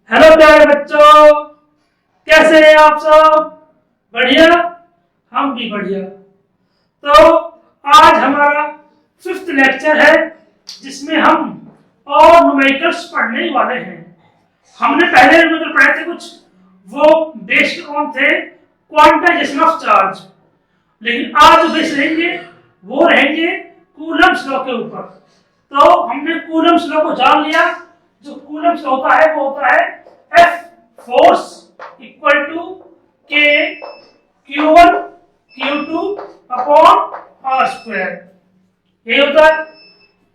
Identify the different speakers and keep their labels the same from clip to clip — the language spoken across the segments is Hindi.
Speaker 1: हेलो प्यारे बच्चों, कैसे हैं आप सब? बढ़िया। हम भी बढ़िया। तो आज हमारा 5th लेक्चर है जिसमें हम और न्यूमेरिकल्स पढ़ने वाले हैं। हमने पहले न्यूमेरिकल पढ़े थे कुछ, वो बेस्ड ऑन थे क्वांटाइजेशन ऑफ चार्ज, लेकिन आज जो बेस रहेंगे वो रहेंगे कूलम्ब्स लॉ के ऊपर। तो हमने कूलम्ब्स लॉ को जान लिया। जो कूलम्ब्स लॉ होता है वो होता है F force equal to K Q1 Q2 upon R square. यही होता है,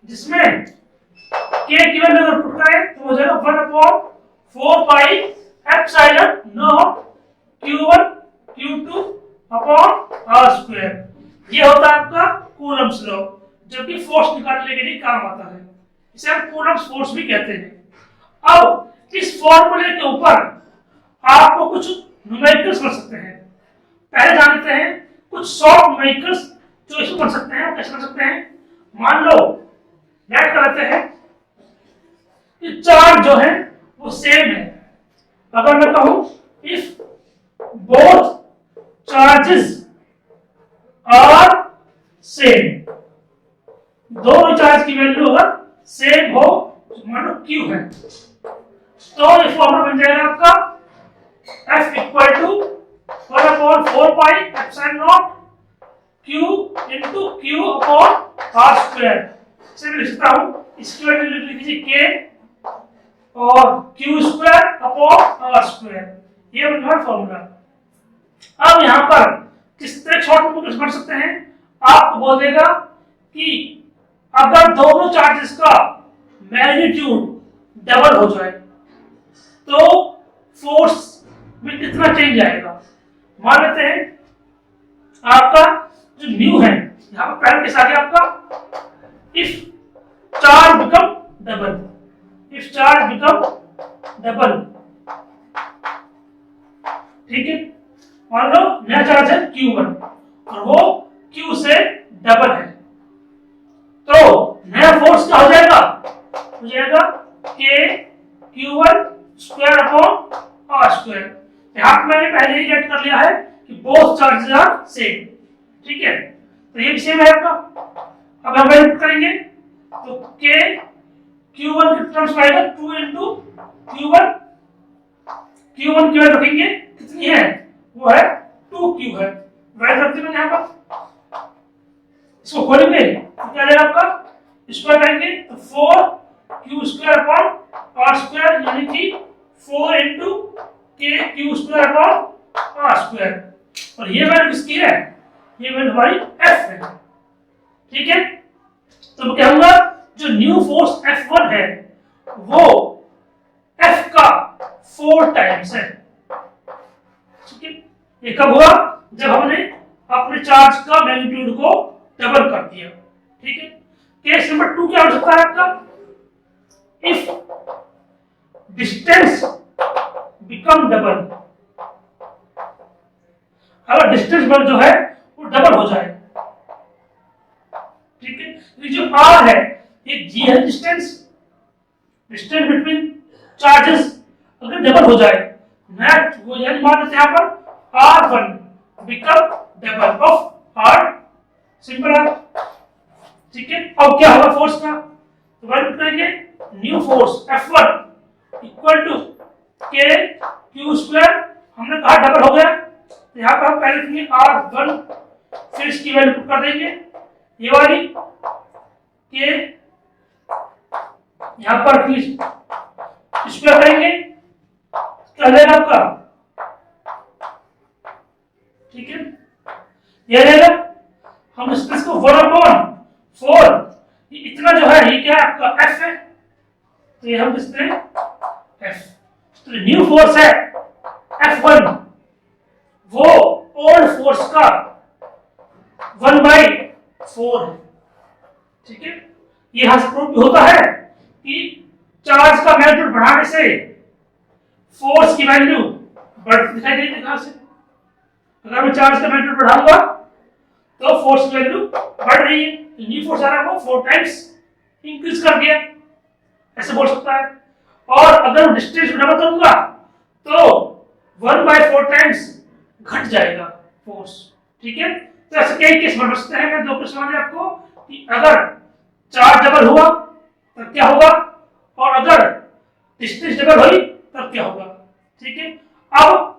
Speaker 1: जिसमें K की वैल्यू अगर पुट करें तो हो जाएगा 1 upon 4 pi epsilon not Q1 Q2 upon R square. ये होता है आपका कूलम्ब्स लॉ, जो कि फोर्स निकालने के लिए काम आता है। इसे हम कूलम्ब्स फोर्स भी कहते हैं। अब इस फॉर्मूले के ऊपर आपको कुछ न्यूमेरिकल्स बन सकते हैं। पहले जानते हैं कुछ शॉर्ट न्यूमेरिकल्स जो इसमें बन सकते हैं। कैसे बन सकते हैं? मान लो याद करते हैं कि चार्ज जो है वो सेम है। अगर मैं कहूं if both charges are same, दोनों चार्ज की वैल्यू अगर सेम हो, मान लो Q है, तो ये फॉर्मूला बन जाएगा आपका F equal to 1 upon 4 pi epsilon naught Q into Q upon R square. इसे मैं लिख सकता हूं, इसकी वैल्यू लिख लीजिए K और Q square upon R square. ये बन गया फॉर्मूला। अब यहां पर किस तरह शॉर्ट न्यूमेरिकल्स बन सकते हैं? आपको बोल देगा कि अगर दोनों चार्जेस का मैग्नीट्यूड डबल हो जाए तो फोर्स में कितना चेंज आएगा। मान लेते हैं आपका जो न्यू है, यहां पर पहले के साथ आपका if charge become double, if charge become double, ठीक है। मान लो नया चार्ज है Q1 और वो Q से डबल है, तो नया फोर्स क्या हो जाएगा? हो जाएगा K Q1 square upon R square. यहां पर मैंने पहले ही गेट कर लिया है कि बोथ चार्जेस आर सेम, ठीक है, तो ये भी सेम है आपका। अब हम वैल्यू करेंगे तो K Q1 के टर्म्स में आएगा 2 इंटू Q1, Q1 की वैल्यू रखेंगे कितनी है? वो है 2Q है, वैल्यू रखते हैं यहां पर। इसको खोलेंगे तो क्या आएगा आपका, स्क्वायर करेंगे तो 4Q square upon R square, यानी कि 4 into K Q square upon R square. और ये वैल्यू किसकी है? ये वैल्यू हमारी F है, ठीक है। तो मैं कहूंगा जो न्यू फोर्स F1 है वो F का 4 टाइम्स है, ठीक है। ये कब हुआ? जब हमने अपने चार्ज का मैग्नीट्यूड को डबल कर दिया, ठीक है। केस नंबर 2 क्या हो सकता है आपका? इफ डिस्टेंस बिकम डबल, अगर डिस्टेंस पर जो है वो डबल हो जाए, ठीक है। ये जो R है ये G है, डिस्टेंस बिटवीन चार्जेस अगर डबल हो जाए, नेट वो यानी मान लेते हैं यहां पर R1 become double of R, simple है, ठीक है। अब क्या होगा फोर्स का? तो वैल्यू करेंगे new force F1 equal to K Q square. हमने कहा डबल हो गया, तो यहां पर हम पहले लिखेंगे R1, फिर इसकी वैल्यू पुट कर देंगे, ये वाली K यहां पर स्क्वायर करेंगे, क्या रहेगा आपका, ठीक है। ये रहेगा, हम इसको 1/4, ये इतना जो है ये क्या है आपका F है, तो ये हम किसने F, तो न्यू फोर्स है F1 वो ओल्ड फोर्स का 1/4 है, ठीक है। ये यहां से प्रूव होता है कि चार्ज का मैग्नीट्यूड बढ़ाने से फोर्स की वैल्यू बढ़ती दिखाई देती है। यहां से अगर मैं चार्ज का मैग्नीट्यूड बढ़ाऊंगा तो फोर्स की वैल्यू बढ़ रही है, न्यू फोर्स आ रहा है वो 4 टाइम्स इंक्रीज कर दिया, ऐसे बोल सकता है। और अगर डिस्टेंस डबल करूंगा तो 1/4 टाइम्स घट जाएगा फोर्स। ठीक है, तो ऐसे कई केस बन सकते हैं। मैं 2 केस मान आपको कि अगर चार्ज डबल हुआ तब क्या होगा और अगर डिस्टेंस डबल हुई तब क्या होगा। ठीक है, अब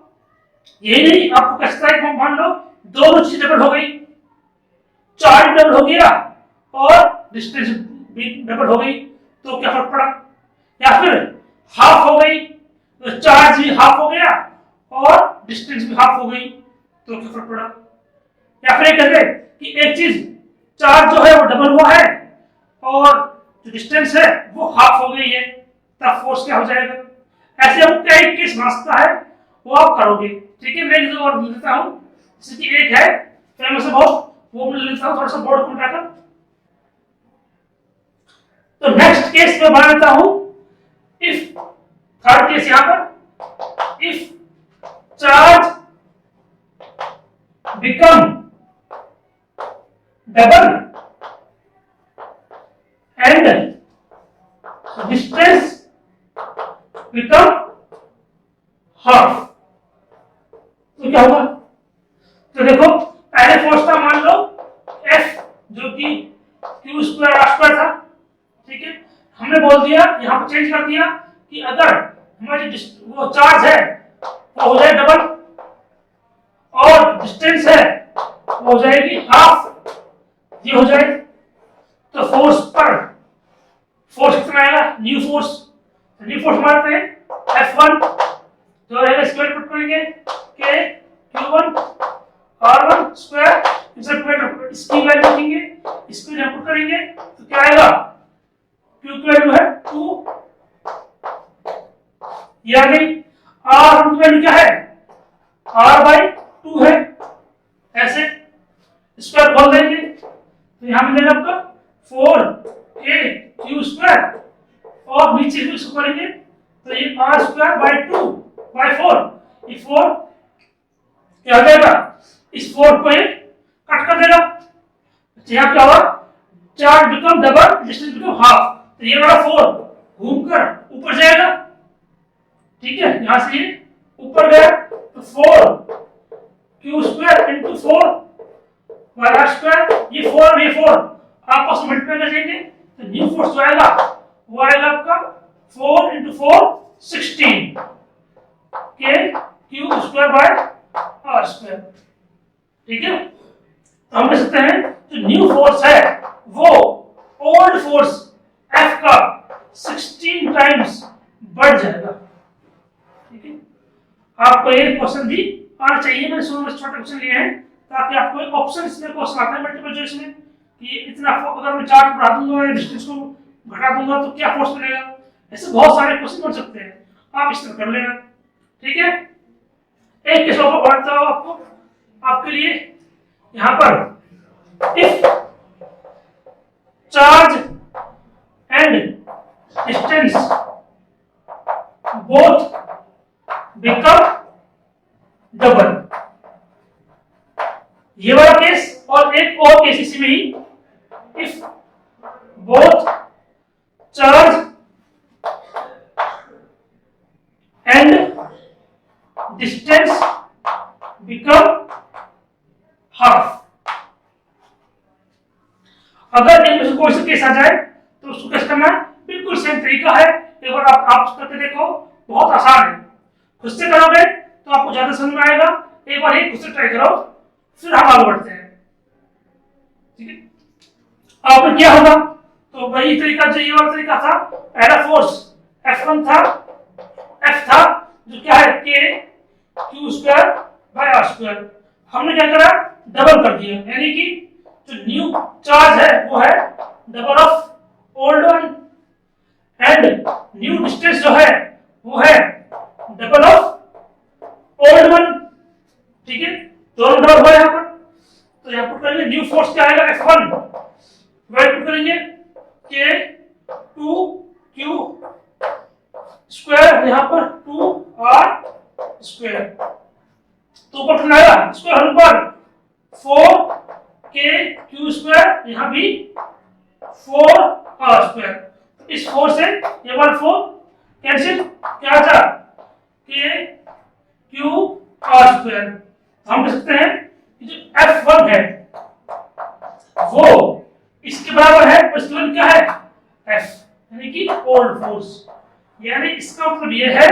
Speaker 1: यही नहीं, आपको कैसे है, मान लो दोनों चीज डबल हो गई, चार्ज डबल हो गया और डिस्टेंस भी डबल हो गई तो क्या फर्क पड़ा, या फिर हाफ हो गई तो चार्ज भी हाफ हो गया और डिस्टेंस भी हाफ हो गई तो क्या फर्क पड़ा। या फिर कहते हैं कि एक चीज चार्ज जो है वो डबल हुआ है और जो डिस्टेंस है वो हाफ हो गई है, तब फोर्स क्या हो जाएगा। ऐसे हम कई केस बना सकता है, वो आप करोगे। ठीक है, मैं एक और लेता हूं, जैसे कि एक है फेमस बहुत, वो मैं लेता हूं थोड़ा सा बोर्ड को उठाकर। तो नेक्स्ट केस में बना लेता हूं, इफ थर्ड केस यहां पर, if charge become double and distance become half तो क्या होगा। तो देखो पहले फोर्स था मान लो F जो कि Q स्क्वायर R स्क्वायर था। ठीक है, हमने बोल दिया यहां पर चेंज कर दिया कि अगर हमारी वो चार्ज है वो हो जाए डबल और डिस्टेंस है वो हो जाएगी हाफ, ये हो जाए तो फोर्स कितना आएगा, न्यू फोर्स मारते हैं F1 जो रहेगा स्क्वायर पुट करेंगे K Q1 R1 स्क्वायर, इसकी वैल्यू रखेंगे, इसको यहां पुट करेंगे तो क्या आएगा, Q की वैल्यू है 2, ये आ गई। R की वैल्यू क्या है, R/2 है, ऐसे स्क्वायर बोल देंगे तो यहां मिलेगा आपका 4KQ स्क्वायर और नीचे भी इसको करेंगे तो ये R²/2/4, ये 4 क्या हो जाएगा, इस 4 को ये कट कर देगा, यहाँ क्या हुआ, charge become double distance become half, तो ये वाला 4 घूमकर ऊपर जाएगा। ठीक है, यहां से ये ऊपर गया तो 4Q स्क्वायर इंटू 4/R², ये 4 और ये 4 आपस में मल्टीप्लाई कर देंगे तो न्यू फोर्स जो आएगा वो आएगा आपका 4 × 4 16 KQ स्क्वायर/R²। ठीक है, तो हम कह सकते हैं जो न्यू फोर्स है वो ओल्ड फोर्स F का 16 टाइम्स बढ़ जाएगा। ठीक है, आपको ये क्वेश्चन भी आना चाहिए, मैंने शुरू में छोटे क्वेश्चन लिए हैं ताकि आपको एक ऑप्शन इसमें क्वेश्चन आता है मल्टीपल चॉइस में कि इतना अगर मैं चार्ज बढ़ा दूंगा या डिस्टेंस को घटा दूंगा तो क्या फोर्स मिलेगा। ऐसे बहुत सारे क्वेश्चन बन सकते हैं, आप इस तरह कर लेना। ठीक है, एक केस और बताता हूं आपको, आपके लिए यहां पर if charge and distance both become double, ये वाला केस और एक और केस इसी में ही, if both charge and distance become half. अगर इनमें से कोई सा केस आ जाए तो उसको कैसे करना है, बिल्कुल सेम तरीका है, एक बार आप करके देखो, बहुत आसान है। खुद से करोगे तो आपको ज्यादा समझ में आएगा, एक बार ही खुद से ट्राई करो फिर हम आगे बढ़ते हैं। ठीक है, आपने क्या होगा तो वही तरीका जो ये वाला तरीका था, पहला फोर्स F1 था, F था जो क्या है KQ स्क्वायर/R², हमने क्या करा डबल कर दिया, यानी कि जो न्यू चार्ज है वो है double of old one and new distance जो है वो है डबल ऑफ ओल्ड वन। ठीक है, दोनों डबल हुआ यहाँ पर, तो यहाँ पुट करेंगे न्यू फोर्स क्या आएगा F1, वही पुट करेंगे K2Q स्क्वायर, यहाँ पर 2R², तो ऊपर कितना आएगा स्क्वायर होने पर 4KQ स्क्वायर, यहाँ भी 4R², इस 4 से ये वाला 4 कैंसिल, क्या था के क्यू आर स्क्वायर। हम कह सकते हैं कि जो F1 है वो इसके बराबर है, उसकी क्या है F, यानी कि ओल्ड फोर्स। यानी इसका मतलब ये है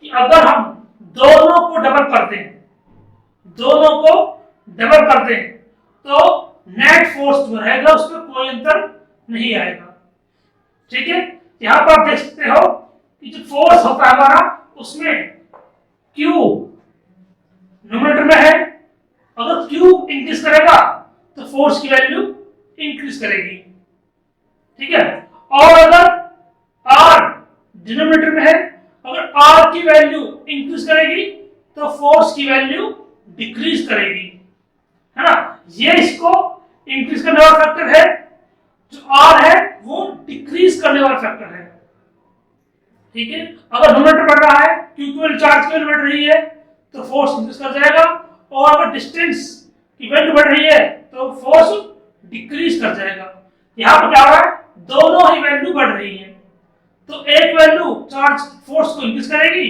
Speaker 1: कि अगर हम दोनों को डबल कर दें, दोनों को डबल कर दें तो नेट फोर्स जो रहेगा उसमें कोई अंतर नहीं आएगा। ठीक है, यहां पर देख सकते हो कि जो फोर्स होता है हमारा उसमें Q न्यूमरेटर में है, अगर Q इंक्रीज करेगा तो फोर्स की वैल्यू इंक्रीज करेगी। ठीक है, और अगर R डिनोमिनेटर में है, अगर R की वैल्यू इंक्रीज करेगी तो फोर्स की वैल्यू डिक्रीज करेगी, है ना। ये इसको इंक्रीज करने वाला फैक्टर है, जो R है वो डिक्रीज करने वाला फैक्टर है। ठीक है, अगर न्यूमरेटर बढ़ रहा है, Q की वैल्यू चार्ज की वैल्यू बढ़ रही है तो फोर्स इंक्रीज कर जाएगा, और अगर डिस्टेंस की वैल्यू बढ़ रही है तो फोर्स डिक्रीज कर जाएगा। यहां पर क्या हो रहा है, दोनों ही वैल्यू बढ़ रही है, तो एक वैल्यू चार्ज फोर्स को इंक्रीज करेगी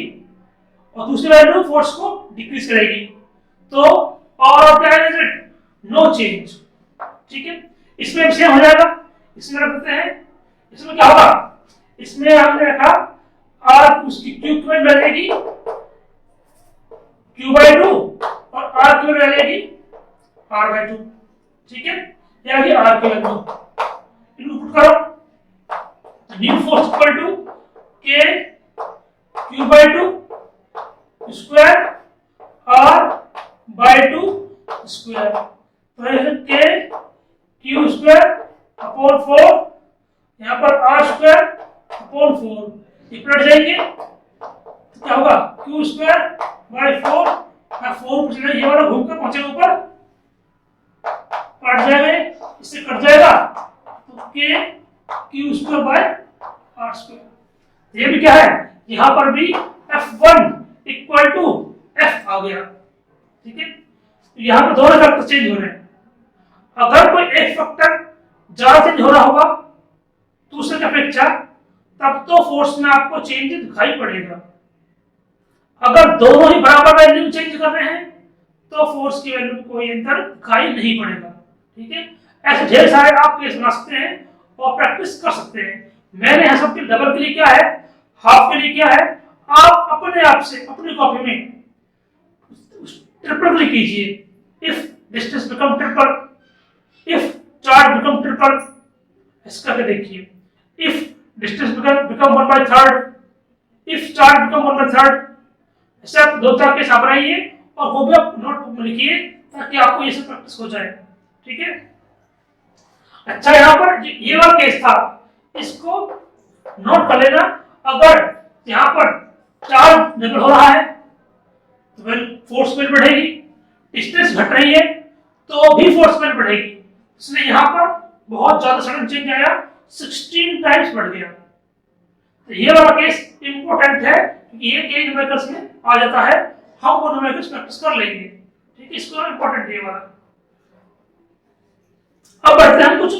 Speaker 1: और दूसरी वैल्यू फोर्स को डिक्रीज करेगी, तो और क्या है रिजल्ट, नो चेंज। ठीक है, इसमें भी सेम हो जाएगा। इसमें रखते हैं, इसमें क्या होगा, इसमें हमने रखा R उसकी Q की वैल्यू रहेगी Q/2 और R की वैल्यू रहेगी R/2। ठीक है, या कि R की वैल्यू इनको पुट करो, new force equal to K Q/2 square R/2 square, तो ये K Q स्क्वायर अपॉन 4, यहाँ पर R स्क्वायर अपॉन 4 इक्वल जाएंगे तो क्या होगा, Q स्क्वायर बाय 4, 4 कुछ नहीं, ये वाला घूम कर पहुंचेगा ऊपर, कट जाएगा, इससे कट जाएगा तो K Q square by R square. ये भी क्या है, यहां पर भी F1 इक्वल टू F आ गया। ठीक है, तो यहां पर दोनों फैक्टर चेंज हो रहे हैं। अगर कोई एक फैक्टर ज्यादा चेंज हो रहा होगा दूसरे की अपेक्षा, तब तो फोर्स में आपको चेंज दिखाई पड़ेगा। अगर दोनों ही बराबर वैल्यू चेंज कर रहे हैं तो फोर्स की वैल्यू में कोई अंतर दिखाई नहीं पड़ेगा। ठीक है, ऐसे ढेर सारे आप केस बना सकते हैं और प्रैक्टिस कर सकते हैं। मैंने यहां सबके डबल के लिए क्या है, हाफ के लिए क्या है, आप अपने आप से अपनी कॉपी में ट्रिपल क्लिक कीजिए। If distance become triple, if charge become triple, इसका क्या देखिए, if distance become 1/3, if charge become 1/3, ऐसे आप 2-4 केस आप बनाइए और वो भी आप नोटबुक में लिखिए ताकि आपको ये सब प्रैक्टिस हो जाए। ठीक है, अच्छा यहां पर ये वाला केस था, इसको नोट कर लेना। अगर यहां पर चार्ज लेवल हो रहा है तो फोर्स वैल्यू बढ़ेगी, डिस्टेंस घट रही है तो भी फोर्स वैल्यू बढ़ेगी। इसलिए यहां पर बहुत ज्यादा सडन चेंज आया, 16 टाइम्स बढ़ गया। तो ये वाला केस इंपॉर्टेंट है क्योंकि ये कई न्यूमेरिकल्स में आ जाता है, हम वो न्यूमेरिकल्स प्रैक्टिस कर लेंगे। ठीक है, इसको इंपॉर्टेंट है ये वाला। अब बढ़ते हैं, हम कुछ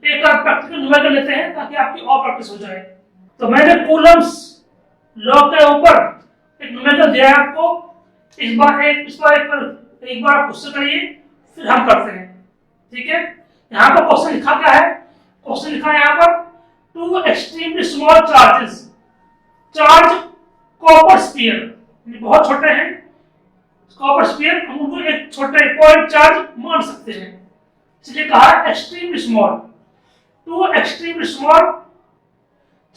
Speaker 1: एक आध प्रैक्टिकल न्यूमेरिकल लेते हैं ताकि आपकी और प्रैक्टिस हो जाए। तो मैंने कूलम्स लॉ के ऊपर एक न्यूमेरिकल दिया है आपको, एक बार आप खुद से करिए फिर हम करते हैं। ठीक है, यहाँ पर क्वेश्चन लिखा क्या है, क्वेश्चन लिखा है यहाँ पर, two extremely small charges charge copper sphere, बहुत छोटे हैं कॉपर स्फीयर, हम उनको एक छोटे पॉइंट चार्ज मान सकते हैं, इसलिए कहा extremely small. Two extremely small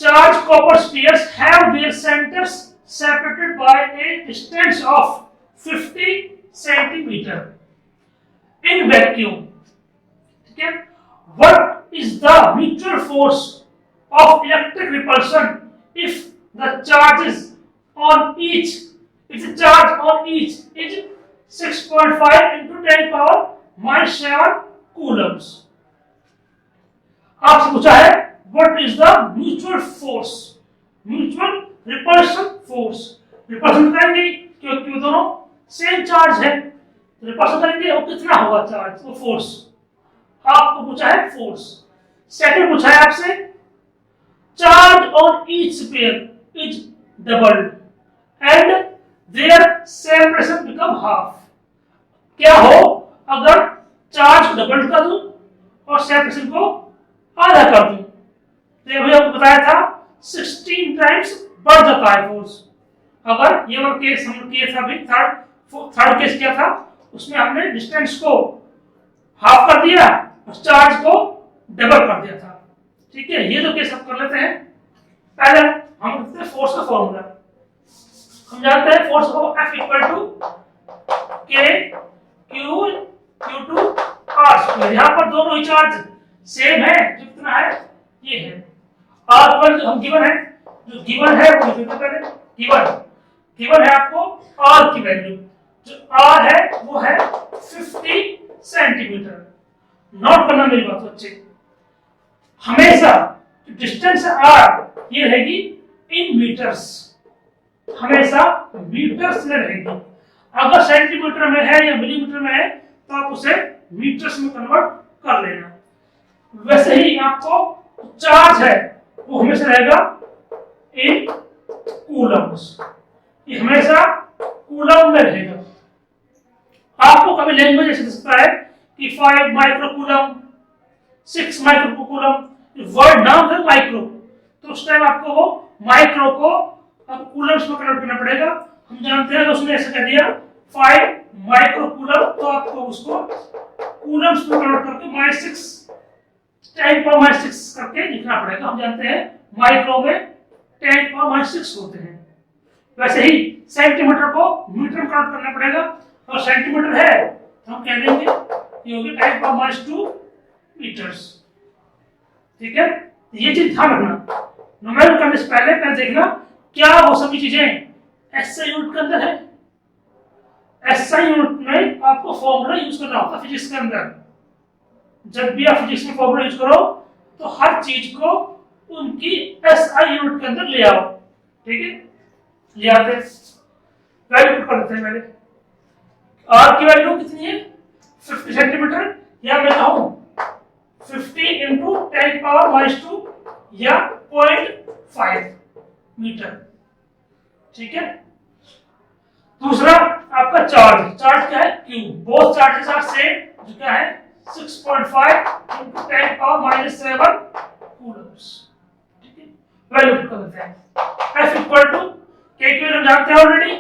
Speaker 1: charge copper spheres have their centres separated by a distance of 50 centimeter in vacuum. ठीक है, what is the mutual force of electric repulsion if the charge on each is 6.5 into 10 power minus 7 coulombs? आपसे पूछा है what is the mutual force, mutual repulsion force. Repulsion करेंगे क्योंकि दोनों सेम चार्ज है, रिपल्शन करेंगे वो कितना होगा चार्ज, वो फोर्स। आपको पूछा है फोर्स। सेकंड पूछा है आपसे charge on each sphere is doubled and their separation become half। क्या हो अगर चार्ज को डबल कर दूं और सेपरेशन को आधा कर दूं, तो ये आपको बताया था 16 टाइम्स बढ़ जाता है फोर्स। अगर ये वाला केस हम किया था, अभी थर्ड केस किया था, उसमें हमने डिस्टेंस को हाफ कर दिया और चार्ज को डबल कर दिया था। ठीक है, ये तो केस हम कर लेते हैं। पहले हम लिखते हैं फोर्स का फॉर्मूला। हम जानते हैं फोर्स को F equal to K Q Q2 R square. यहाँ पर दोनों ही चार्ज सेम है, जितना है ये है। R इक्वल हम गिवन है, जो गिवन है वो लिखते पहले। गिवन है आपको R की वैल्यू, जो R है वो है 50 सेंटीमीटर। नोट करना मेरी बात बच्चे, हमेशा डिस्टेंस R ये रहेगी इन मीटर्स, हमेशा मीटर्स में रहेगी। अगर सेंटीमीटर में है या मिलीमीटर में है तो आप उसे मीटर्स में कन्वर्ट कर लेना। वैसे ही आपको चार्ज है वो हमेशा रहेगा इन कूलम्स, ये हमेशा कूलम में रहेगा। आपको कभी लैंग्वेज ऐसे दे सकता है कि 5 micro coulomb, 6 micro coulomb, word नाम है माइक्रो, तो उस टाइम आपको वो माइक्रो को अब कूलम्स में कन्वर्ट करना पड़ेगा। हम जानते हैं उसने ऐसे कह दिया 5 माइक्रो कूलम, तो आपको उसको कूलम्स में कन्वर्ट करके -6 10⁻⁶ करके लिखना पड़ेगा। हम जानते हैं माइक्रो में 10⁻⁶ होते हैं। वैसे ही सेंटीमीटर को मीटर में कन्वर्ट करना पड़ेगा, और सेंटीमीटर है तो हम कह देंगे ये होगी 10⁻² मीटर्स। ठीक है, ये चीज ध्यान रखना। न्यूमेरिकल करने से पहले देखना क्या वो सभी चीजें एसआई यूनिट के अंदर है। एसआई यूनिट में आपको फॉर्मूला यूज करना होता है फिजिक्स के अंदर। जब भी आप फिजिक्स में फॉर्मूला यूज करो तो हर चीज को उनकी एसआई यूनिट के अंदर ले आओ। ठीक है, ले आते हैं, वैल्यू पुट कर देते हैं। पहले आर की वैल्यू कितनी है 50 सेंटीमीटर, या मैं कहूं 50 इंटू 10⁻² या 0.5 मीटर। ठीक है, दूसरा आपका चार्ज क्या है Q। Both charges are same, जो क्या है 6.5 इंटू 10⁻⁷ कूलम्स। ठीक है, वैल्यू पुट कर देते हैं। F इक्वल टू K की वैल्यू जानते हैं ऑलरेडी,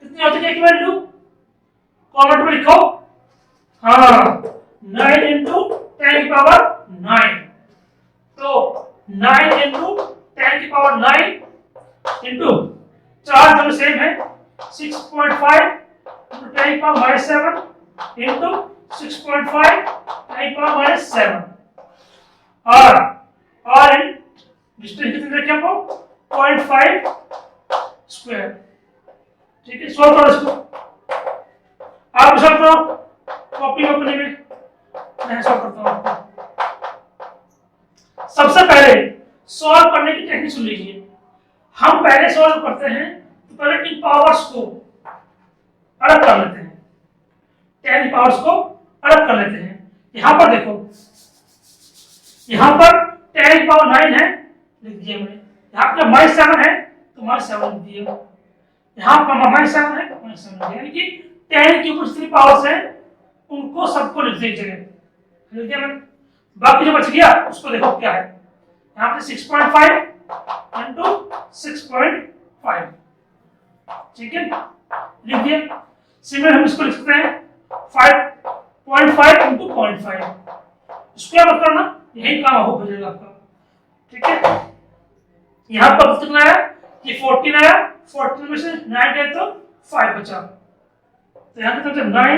Speaker 1: कितनी होती है K की वैल्यू, कमेंट में लिखो। हाँ, 9 इंटू 10⁹ तो 9 इंटू 10⁹ इंटू चार्ज दोनों सेम है 6.5 इंटू 10⁻⁷ इंटू 6.5 10⁻⁷। और इन डिस्टेंस कितने रखे आपको 0.5 स्क्वायर। ठीक है, सॉल्व करो इसको, आप सॉल्व करो कॉपी में अपने में, मैं सॉल्व करता हूं आपको। सबसे पहले सॉल्व करने की टेक्निक सुन लीजिए। हम पहले सॉल्व करते हैं तो पहले इन पावर्स को अलग कर लेते हैं, 10 पावर्स को अलग कर लेते हैं। यहां पर देखो, यहां पर 10⁹ है, लिख दिया मैंने। यहां पर -7 है तो -7 लिख दिया, यहां पर -7 है -7 लिख दिया, यानी कि 10 की ऊपर जितनी पावर्स हैं उनको सबको लिख दिया जगह, लिख दिया मैंने। बाकी जो बच गया उसको देखो क्या है, यहाँ पे 6.5 इंटू 6.5। ठीक है, लिख दिया। सिमिलर हम इसको लिख सकते हैं 5.5 इंटू 0.5। इसको क्या मत करना, यही काम हो जाएगा आपका। ठीक है, यहाँ पर कितना आया, ये 14 आया, 14 में से 9 गए तो 5 बचा, तो यहाँ कितना 9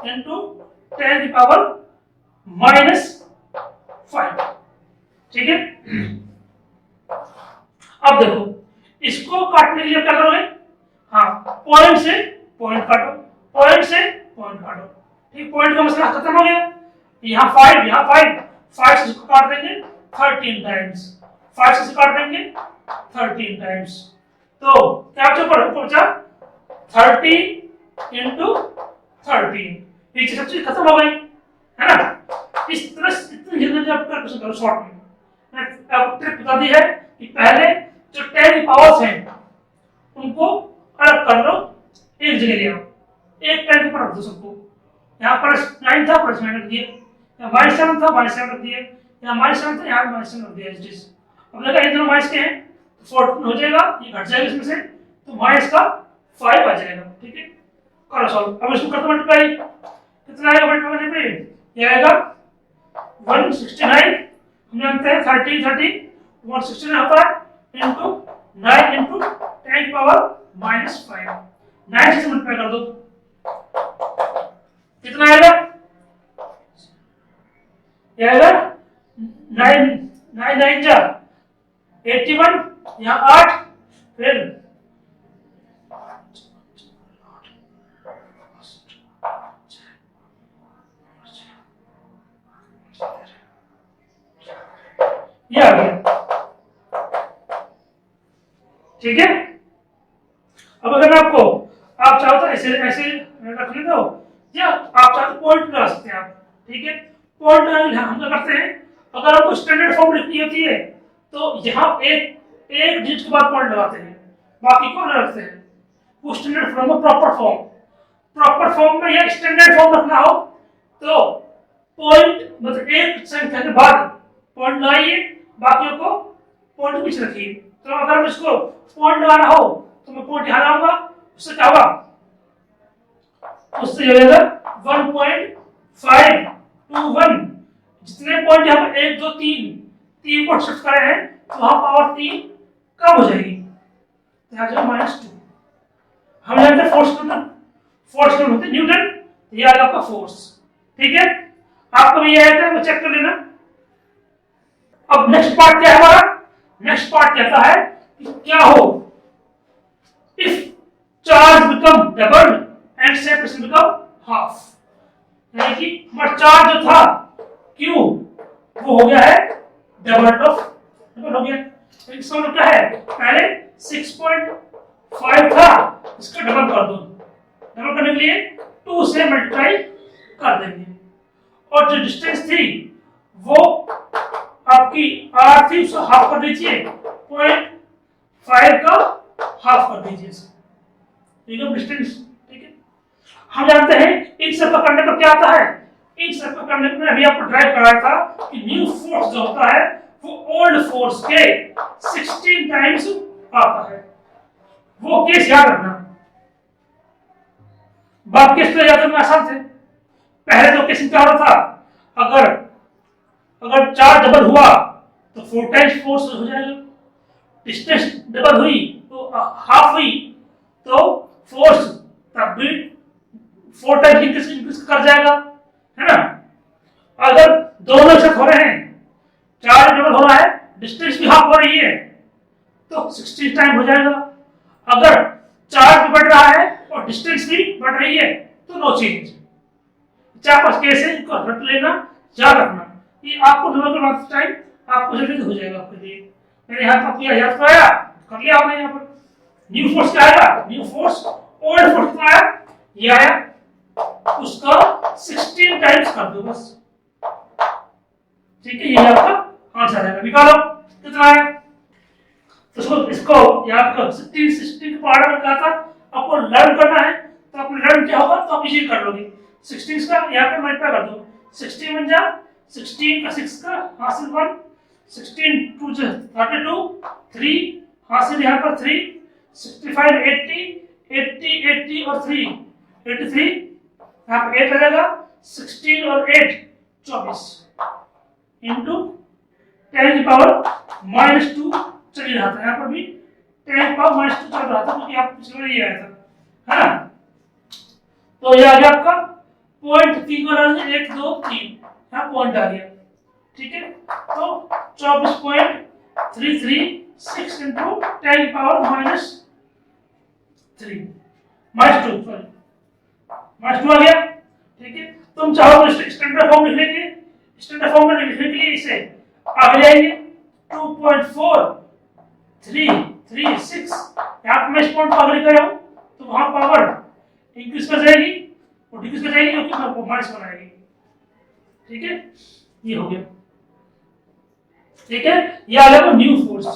Speaker 1: इंटू 10⁻⁻5। ठीक है, अब देखो इसको काटने के लिए क्या करोगे, हाँ पॉइंट से पॉइंट काटो, पॉइंट से पॉइंट काटो। ठीक, पॉइंट का मसला खत्म हो गया। यहाँ 5, यहाँ 5 से इसको काट देंगे 13 टाइम्स, 5 से काट देंगे 13 टाइम्स, तो क्या बचा 30 इंटू 13। पीछे सब चीज खत्म हो गई है ना। इस तरह इतनी जल्दी आप कर सकते हो शॉर्ट में। अब ट्रिक बता दी है कि पहले जो 10 पावर्स हैं उनको अलग कर लो, एक जगह ले आओ, एक टाइम के ऊपर रख दो सबको। यहाँ +9 था, +9 रख दिए, यहाँ -7 था, -7 रख दिए, यहाँ -7 था, यहाँ -7 रख दिया। अब देखा ये दोनों माइनस के हैं तो 14 हो जाएगा, ये घट जाएगा इसमें से, तो माइनस का 5 आ जाएगा। ठीक है, करो सॉल्व। अब इसको करते मल्टीप्लाई, कितना आएगा मल्टीप्लाई करने पे? ये आएगा 169, हम जानते हैं 30 30 169 होता है इनटू 9 इनटू 10 की पावर -5, 9 से मल्टीप्लाई कर दो, कितना आएगा? ये आएगा 9 9 जा 81, यहाँ 8, फिर ये आ गया। ठीक है, अब अगर आपको आप चाहो तो ऐसे ऐसे रख लेते हो, या आप चाहो तो पॉइंट लगा सकते हैं आप। ठीक है, पॉइंट हम क्या करते हैं, अगर आपको स्टैंडर्ड फॉर्म लिखनी होती है तो यहाँ एक डिजिट के बाद पॉइंट लगाते हैं, बाकी को रखते हैं। वो स्टैंडर्ड फॉर्म में प्रॉपर फॉर्म में या स्टैंडर्ड फॉर्म रखना हो तो पॉइंट मतलब एक संख्या के बाद पॉइंट लगाइए, बाकियों को पॉइंट पीछे रखिए। तो अगर हम इसको पॉइंट लगाना हो तो मैं पॉइंट यहाँ लगाऊंगा, उससे क्या होगा, उससे हो जाएगा 1.521। जितने पॉइंट यहाँ पर 1 2 3 पॉइंट शिफ्ट करे हैं तो वहां पावर 3 कम हो जाएगी, -2। हम जानते हैं फोर्स होते हैं न्यूटन, ये आ गया आपका फोर्स। ठीक है, आपको भी ये आया था, चेक कर लेना। अब नेक्स्ट पार्ट क्या है हमारा? नेक्स्ट पार्ट कहता है कि क्या हो if charge become double and separation become half, यानी कि हमारा चार्ज जो था Q वो हो गया है डबल हो गया। इसका मतलब क्या है, पहले 6.5 था, इसका डबल कर दो, डबल करने के लिए 2 से मल्टीप्लाई कर देंगे, और जो डिस्टेंस थी वो आपकी r थी, उसको हाफ कर दीजिए, 0.5 का हाफ कर दीजिए इसे, डिस्टेंस। ठीक है, हम जानते हैं इन सब का करने पर क्या आता है, इन सब का करने पर अभी आपको ड्राइव कराया था कि न्यू फोर्स जो होता है वो ओल्ड फोर्स के 16 टाइम्स आता है। वो केस याद रखना, बाकी केस तो याद रखना आसान थे। पहले तो केस क्या हो रहा था, अगर चार्ज डबल हुआ तो 4 टाइम्स फोर्स हो जाएगा, डिस्टेंस डबल हुई तो हाफ हुई तो फोर्स तब भी 4 टाइम्स इंक्रीज कर जाएगा, है ना। अगर दोनों एक साथ हो रहे हैं, चार्ज डबल हो रहा है, डिस्टेंस भी हाफ हो रही है तो 16 टाइम हो जाएगा। अगर चार्ज भी बढ़ रहा है और डिस्टेंस भी बढ़ रही है तो नो चेंज। 4-5 केस है, इनको रट लेना, याद रखना, ये आपको दोनों के टाइम आपको जल्दी हो जाएगा आपके लिए। मैंने यहाँ तक किया, याद कराया, कर लिया आपने। यहाँ पर न्यू फोर्स क्या आएगा, न्यू फोर्स ओल्ड फोर्स कितना आया, ये आया, उसका 16 टाइम्स कर दो बस। ठीक है, ये आपका आंसर आएगा, निकालो कितना आया। तो इसको याद करो, 16 पार्ट में कहा था आपको लर्न करना है, तो आपको लर्न क्या होगा तो आप इजी कर लोगे। 16 का यहाँ पे मल्टीप्लाई कर दो, 16 बन जा 16 का 6 का हासिल 1, 16 2 32, 3 हासिल यहाँ पर 3, 65 80 और 3 83, यहाँ पे 8 लगेगा, 16 और 8 24 इंटू 10 की पावर -2 चल रहा था, यहाँ पर भी 10 की पावर -2 चल रहा था, क्योंकि आप पिछले में ये आया था, है ना। तो ये आ गया आपका पॉइंट 3 का 1 2 3, यहाँ पॉइंट आ गया। ठीक है, तो 24.336 इंटू 10 की पावर -2 आ गया। ठीक है, तुम चाहो तो स्टैंडर्ड फॉर्म लिख लेंगे, स्टैंडर्ड फॉर्म में लिखने के लिए इसे आगे जाएंगे 2.4336, यहाँ पे मैं इस पॉइंट को आगे लिख रहा हूँ तो वहां पावर इंक्रीज कर जाएगी और डिक्रीज कर जाएगी, क्योंकि माइनस बनाएगी। ठीक है, ये हो गया। ठीक है, ये आ गया न्यू फोर्स।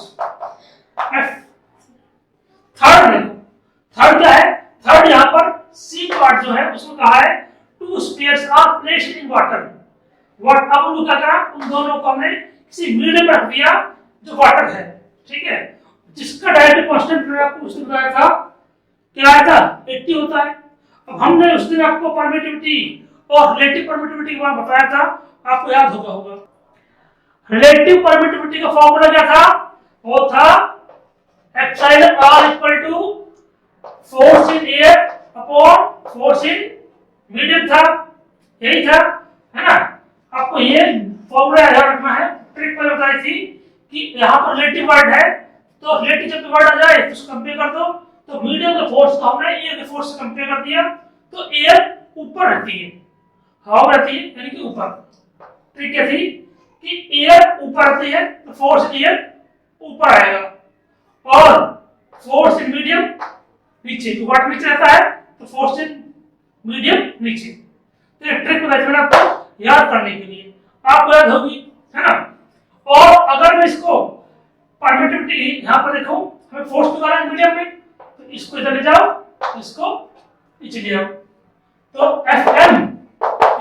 Speaker 1: थर्ड देखो, उसमें कहा है two spheres are placed in water. अब उनको क्या करा, उन दोनों को हमने किसी मीडियम में रख दिया जो वाटर है, ठीक है, जिसका डायरेक्ट कांस्टेंट मैंने आपको उसने बताया था क्या आया था, 80 होता है। अब हमने उस दिन आपको परमिटिविटी और रिलेटिव परमिटिविटी के बारे में बताया था, आपको याद होगा। रिलेटिव परमिटिविटी का फॉर्मूला क्या था, वो था epsilon R equal to force in air upon force in medium था, यही था, है ना। आपको ये फॉर्मूला याद रखना है। ट्रिक मैंने बताई थी कि यहाँ पर रिलेटिव वर्ड है, तो रिलेटिव जब वर्ड आ जाए तो उसको कंपेयर कर दो। तो मीडियम के फोर्स को हमने एयर के फोर्स से कंपेयर कर दिया, तो एयर ऊपर रहती है, हवा रहती है, यानी कि ऊपर। ट्रिक क्या थी कि एयर ऊपर रहती है तो फोर्स एयर ऊपर आएगा, और फोर्स इन मीडियम नीचे, वाटर नीचे रहता है तो फोर्स इन मीडियम नीचे। तो ये ट्रिक बताई थी मैंने आपको याद करने के लिए, आपको याद होगी, है ना। और अगर मैं इसको परमिटिविटी यहाँ पर देखो, हमें फोर्स निकालना है मीडियम में, तो इसको इधर ले जाओ, इसको नीचे ले आओ, तो एफ एम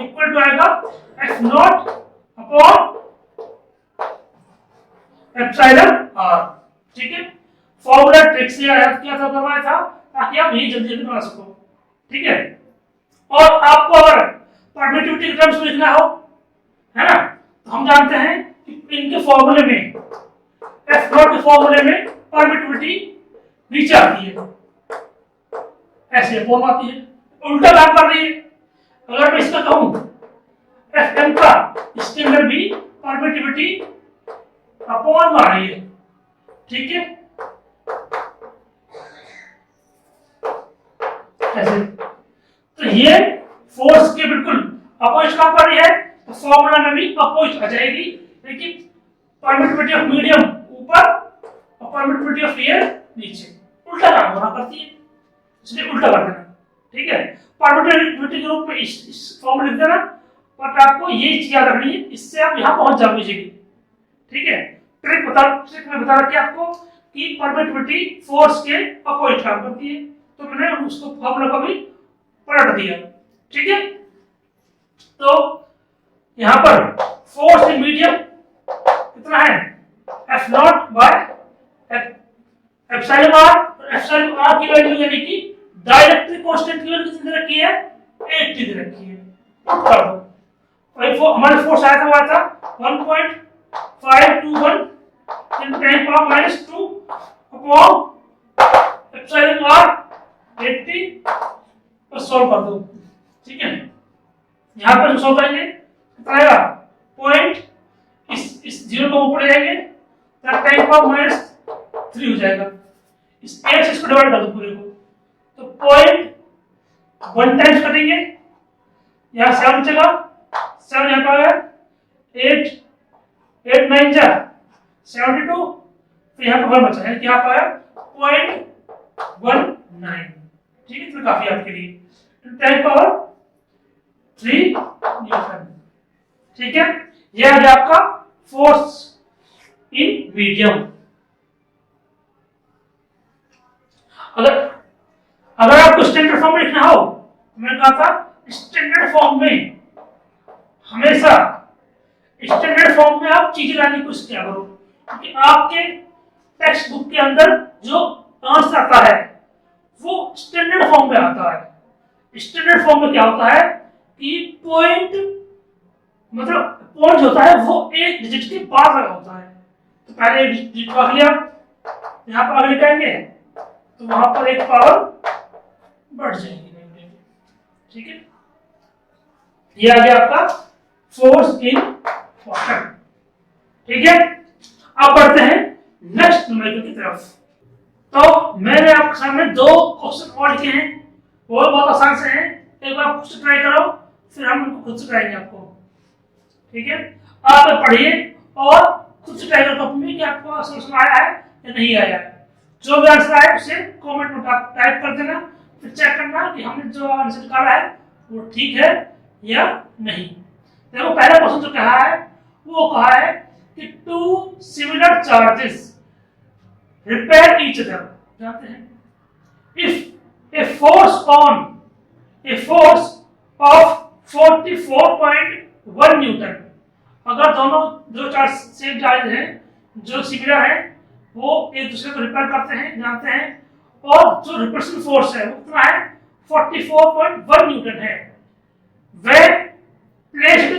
Speaker 1: इक्वल टू आएगा F not upon epsilon R, ठीक है। फॉर्मूला ट्रिक से याद किया था, करवाया था, ताकि आप ये जल्दी जल्दी बना सको, ठीक है। और आपको अगर परमिटिविटी के टर्म्स में लिखना हो, है ना, तो हम जानते हैं कि इनके फॉर्मूले में, एफ नॉट के फॉर्मूले में परमिटिविटी नीचे आती है, ऐसे फॉर्म आती है, उल्टा काम कर रही है। अगर मैं इसका कहूं एफ एम का, इसके अंदर भी परमिटिविटी अपॉन में आ रही है, ठीक है, ऐसे। तो ये फोर्स के बिल्कुल अपोजिट काम कर रही है, तो फॉर्मूला में भी अपोजिट आ जाएगी, लेकिन परमिटिविटी ऑफ मीडियम ऊपर और परमिटिविटी ऑफ एयर नीचे, उल्टा काम होना करती है, इसलिए उल्टा कर देना, ठीक है। परमिटिविटी के रूप में इस फॉर्मूला लिख देना, पर आपको ये चीज याद रखनी है, इससे आप यहाँ पहुंच जाओगे, ठीक है। ट्रिक में बता रखी आपको कि परमिटिविटी फोर्स के अपोजिट काम करती है, तो मैंने उसको फॉर्मूला को भी पलट दिया, ठीक है। तो यहां पर फोर्स इन मीडियम कितना है, F not by epsilon R. Epsilon R की वैल्यू यानी कि डाइलेक्ट्रिक कांस्टेंट की वैल्यू कितनी रखी है, 80 दे रखी है। पुट कर दो, हमारे फोर्स आया था 1.521 × 10⁻² अपॉन एप्सिलॉन आर 80 पर सॉल्व कर दो, ठीक है। यहां पर जो सॉल्व करेंगे कितना आएगा, पॉइंट, इस जीरो को ऊपर ले जाएंगे तो 10⁻³ हो जाएगा। इस 1 से इसको डिवाइड कर दो पूरे को, तो पॉइंट 1 टाइम्स करेंगे, यहां 7 बचेगा, 7 यहां पर आ गया, 8 9 जा 72, फिर यहां पर 1 बचा है, यहां पर आया 0.19, ठीक है। तो काफी आपके लिए 10⁻³ न्यूटन, ठीक है। यह है आपका फोर्स इन मीडियम। अगर आपको स्टैंडर्ड फॉर्म में लिखना हो, तो मैंने कहा था स्टैंडर्ड फॉर्म में हमेशा, स्टैंडर्ड फॉर्म में आप चीजें लाने की कोशिश किया करो, क्योंकि आपके टेक्स्ट बुक के अंदर जो आंसर आता है वो स्टैंडर्ड फॉर्म में आता है। स्टैंडर्ड फॉर्म में क्या होता है कि पॉइंट, मतलब पॉइंट होता है वो एक डिजिट के बाद लगा होता है, तो पहले एक डिजिट रख लिया, यहाँ पर आगे लिखाएंगे तो वहां पर एक पावर बढ़ जाएगी, ठीक है। ये आ गया आपका फोर्स इन वाटर, ठीक है। अब बढ़ते हैं नेक्स्ट न्यूमेरिकल की तरफ। तो मैंने आपके सामने 2 क्वेश्चन और लिखे हैं, वो बहुत आसान से हैं, एक बार खुद से ट्राई करो, फिर हम उनको खुद से कराएंगे आपको, ठीक है। आप पढ़िए और खुद से ट्राई करो कि आपको समझ में आया है या नहीं आया है। जो भी आंसर आए उसे कमेंट में टाइप कर देना, फिर चेक करना कि हमने जो आंसर निकाला है वो ठीक है या नहीं। देखो पहला क्वेश्चन जो कहा है वो कहा है कि 2 similar charges repel each other, जानते हैं, if a force on a force of 44.1 Newton. अगर दोनों जो चार्ज सेम चार्ज हैं, जो सिमिलर हैं, वो एक दूसरे को रिपेल करते हैं, जानते हैं, और जो रिपल्शन फोर्स है वो कितना है, 44.1 न्यूटन है। When placed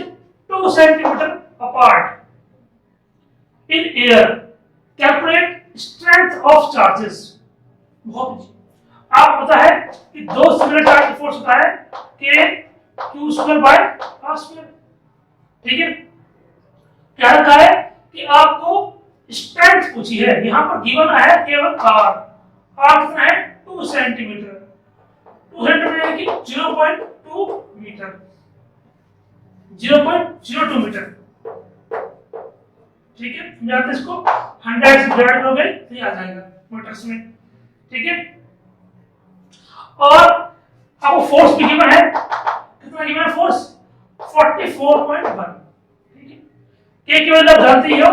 Speaker 1: 2 centimeter apart in air, calculate strength of charges। बहुत आप पता है कि दो सिमिलर चार्ज फोर्स होता है K Q square by R square. ठीक है, क्या रखा है कि आपको स्ट्रेंथ पूछी है, यहां पर गिवन है केवल R कितना है, 2 सेंटीमीटर। 2 सेंटीमीटर यानी कि 0.2 मीटर, 0.02 मीटर। ठीक है, समझाते इसको 100 से डिवाइड करोगे तो ये आ जाएगा मीटर्स में। ठीक है, और आपको फोर्स भी गिवन है, कितना गिवन है फोर्स, 44.1। ठीक है, के की वैल्यू जानते ही हो,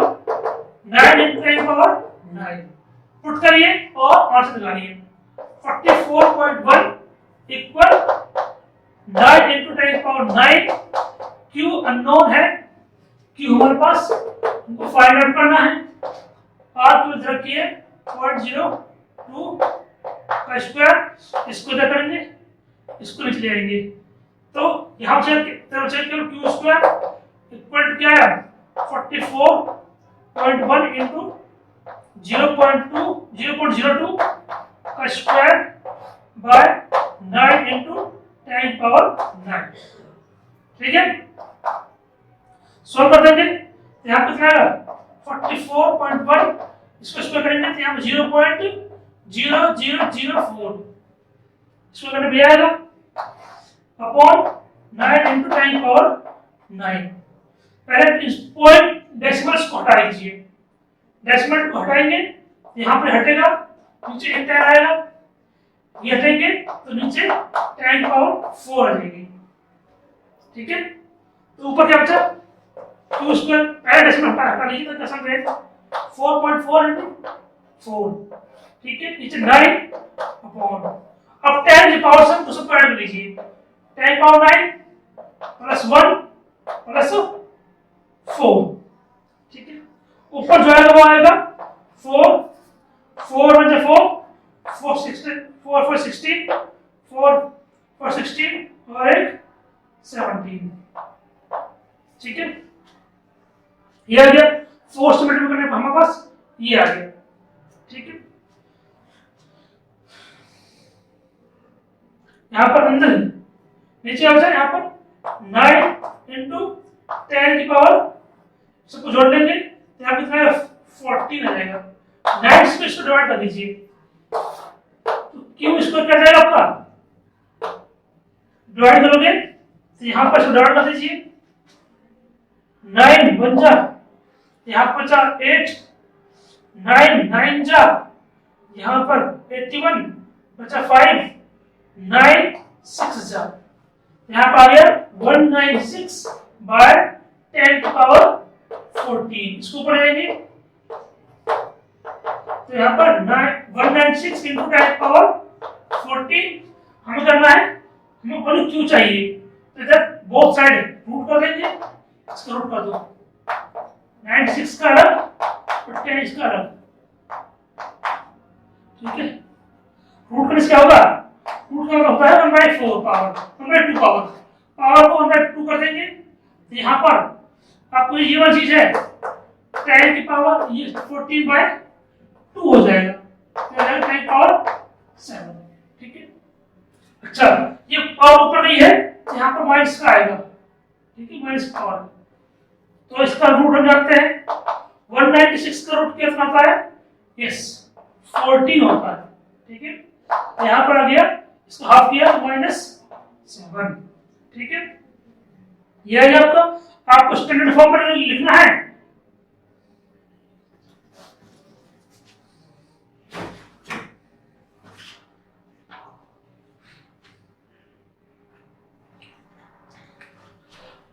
Speaker 1: 9 × 10⁻⁹ पुट करिए और आंसर निकालिए। 44.1 इक्वल 9 × 10⁹ Q अननोन है, Q हमारे पास, हमको फाइंड आउट करना है। R को इधर रखिए 0.02 का स्क्वायर, इसको इधर करेंगे, इसको नीचे ले आएंगे, तो यहां से तरफ से Q स्क्वायर इक्वल क्या है, 44.1 × 0.02 का स्क्वायर बाय 9 × 10⁹। ठीक है, सॉल्व कर देंगे, यहाँ पे कितना आएगा 44.1, इसको स्क्वायर करेंगे तो यहाँ पे 0.0004, इसको करने पे आएगा अपॉन 9 × 10⁹। पहले इस पॉइंट डेसिमल्स को हटा लीजिए, डेसिमल को हटाएंगे यहाँ पे हटेगा, नीचे एक 10 आएगा, ये हटेंगे तो नीचे 10⁴ आ जाएगी। ठीक है, तो ऊपर क्या बचा, Q स्क्वायर, पहले डेसिमल हटा लीजिए तो कैसा रहेगा, 4.4 × 4। ठीक है, नीचे 9 अपॉन, अब 10 की पावर से उसको ऐड कर लीजिए, 10⁹ प्लस 1 प्लस 4। ठीक है, ऊपर जो आएगा वो आएगा 4 4 × 4 4 16 4 4 16 4 4 16 और एक 17। ठीक है, ये आ गया, फोर्स से मल्टीप्लाई करने पर हमारे पास ये आ गया। ठीक है, यहां पर अंदर नीचे आ जाए, यहां पर 9 × 10⁻, सबको जोड़ लेंगे तो यहां कितना है, 14 आ जाएगा। 9 से इसको डिवाइड कर दीजिए तो Q स्क्वायर क्या जाएगा आपका, डिवाइड करोगे तो यहां पर इसको डिवाइड कर दीजिए, 9 1 जा, यहाँ पर 8, 9 9 जा, यहाँ पर 81 बचा 5, 9 6 जा, यहाँ पर आ गया 196 बाय 10⁻14। इसको ऊपर जाएंगे तो यहाँ पर 196 × 10⁻14 हमें करना है, हमें वैल्यू Q चाहिए, तो इधर बोथ साइड रूट कर देंगे, इसका रूट कर दो, 96 का अलग और 10 इसका अलग। ठीक है, रूट करने से क्या होगा, रूट का होता है 1/4 पावर, 1/2 पावर को 1/2 कर देंगे तो यहाँ पर आपको ये वाली चीज है 10 की पावर ये 14/2 हो जाएगा, तो 10⁻7। ठीक है, अच्छा ये पावर ऊपर नहीं है तो यहाँ पर माइनस का आएगा। ठीक है, माइनस पावर, तो इसका रूट हम जानते हैं 196 का रूट कितना आता है, यस 14 होता है। ठीक है, तो यहाँ पर आ गया, इसको हाफ किया तो -7। ठीक है, यह है आपको स्टैंडर्ड फॉर्म में लिखना है।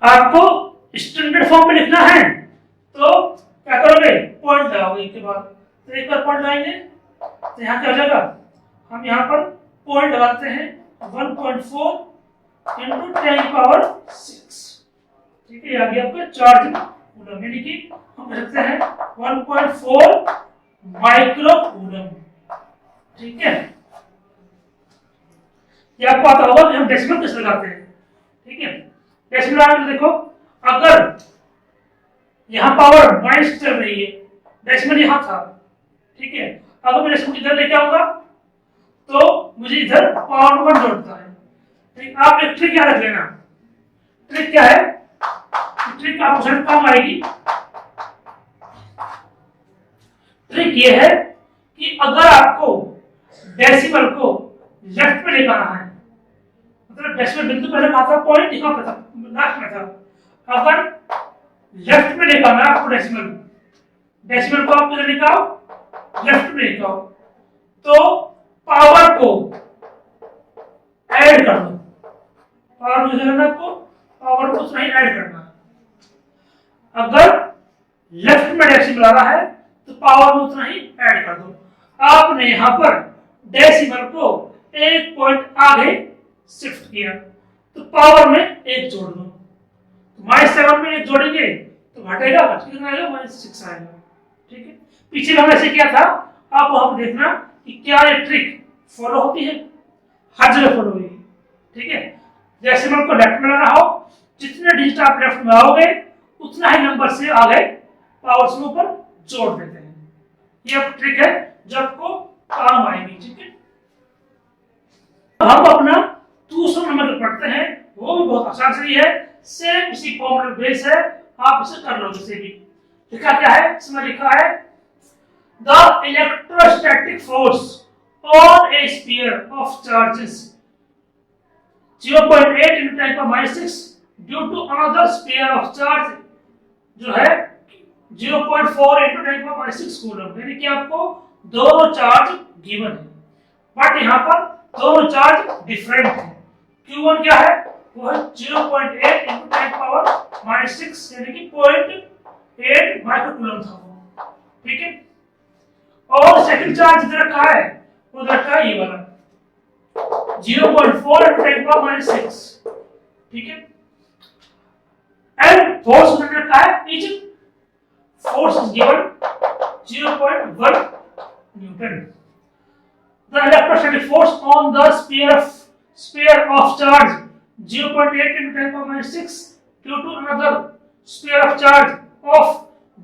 Speaker 1: आपको स्टैंडर्ड फॉर्म में लिखना है तो क्या करोगे, पॉइंट लगाओगे एक के बाद, तो एक बार पॉइंट लगाएंगे तो यहाँ क्या हो जाएगा, हम यहाँ पर पॉइंट लगाते हैं 1.4 इंटू 10⁶। ठीक है, ये आ गया आपका चार्ज कूलम, यानी कि हम कह सकते हैं 1.4 माइक्रो कूलम। ठीक है, ये आपको आता होगा कि हम डेसिमल कैसे लगाते हैं। ठीक है, डेसिमल लगाने देखो, अगर यहाँ पावर माइनस चल रही है, डेसिमल यहाँ था, ठीक है, अगर मैं डेसिमल इधर लेके आऊंगा तो मुझे इधर पावर में 1 जोड़ता है। ठीक, आप एक ट्रिक याद रख लेना। ट्रिक क्या है, ट्रिक आपको समझ काम आएगी। ट्रिक ये है कि अगर आपको डेसिमल को लेफ्ट में लेकर आना है, मतलब डेसिमल बिंदु पहले कहा था, पॉइंट यहाँ पे था, लास्ट में था, अगर लेफ्ट में लेकर आना आपको डेसिमल, डेसिमल को आप किधर लेकर आओ, लेफ्ट में लेकर आओ, तो पावर को ऐड कर दो। पावर को करना, आपको पावर को उतना ही ऐड करना है। अगर लेफ्ट में डेसिमल आ रहा है तो पावर में उतना ही ऐड कर दो। आपने यहां पर डेसिमल को 1 पॉइंट आगे शिफ्ट किया तो पावर में 1 जोड़ दो। -7 में 1 जोड़ेंगे तो घटेगा, कितना आएगा, -6 आएगा। ठीक है, पीछे हमने ऐसे किया था, आप वहां पर देखना कि क्या ये ट्रिक फॉलो होती है, हर जगह फॉलो होगी। ठीक है, डेसिमल को लेफ्ट में लाना हो, जितने डिजिट आप लेफ्ट में आओगे उतना ही नंबर से आगे पावर से ऊपर जोड़ देते हैं। ये ट्रिक है जो आपको काम आएगी। ठीक है, हम अपना दूसरा नंबर पढ़ते हैं, वो भी बहुत आसान से है, सेम इसी फॉर्मूला बेस है, आप इसे कर लो जैसे भी। लिखा क्या है, इसमें लिखा है the electrostatic force on a sphere of charges 0.8 into 10⁻⁶ due to another sphere of charge जो है 0.4 into 10⁻⁶ कूलम, यानी कि आपको दोनों चार्ज गिवन है, बट यहाँ पर दोनों चार्ज डिफरेंट है। Q1 क्या है, वो है 0.8 into 10⁻⁶, यानी कि 0.8 माइक्रो कूलम था वो। ठीक है, और सेकंड चार्ज इधर रखा है, वो रखा है ये वाला 0.4 into 10⁻⁶। ठीक है, एंड फोर्स उधर रखा है, etch force is given 0.1 Newton. The electrostatic force on the sphere of charge 0.8 into 10⁻⁶ due to another sphere of charge of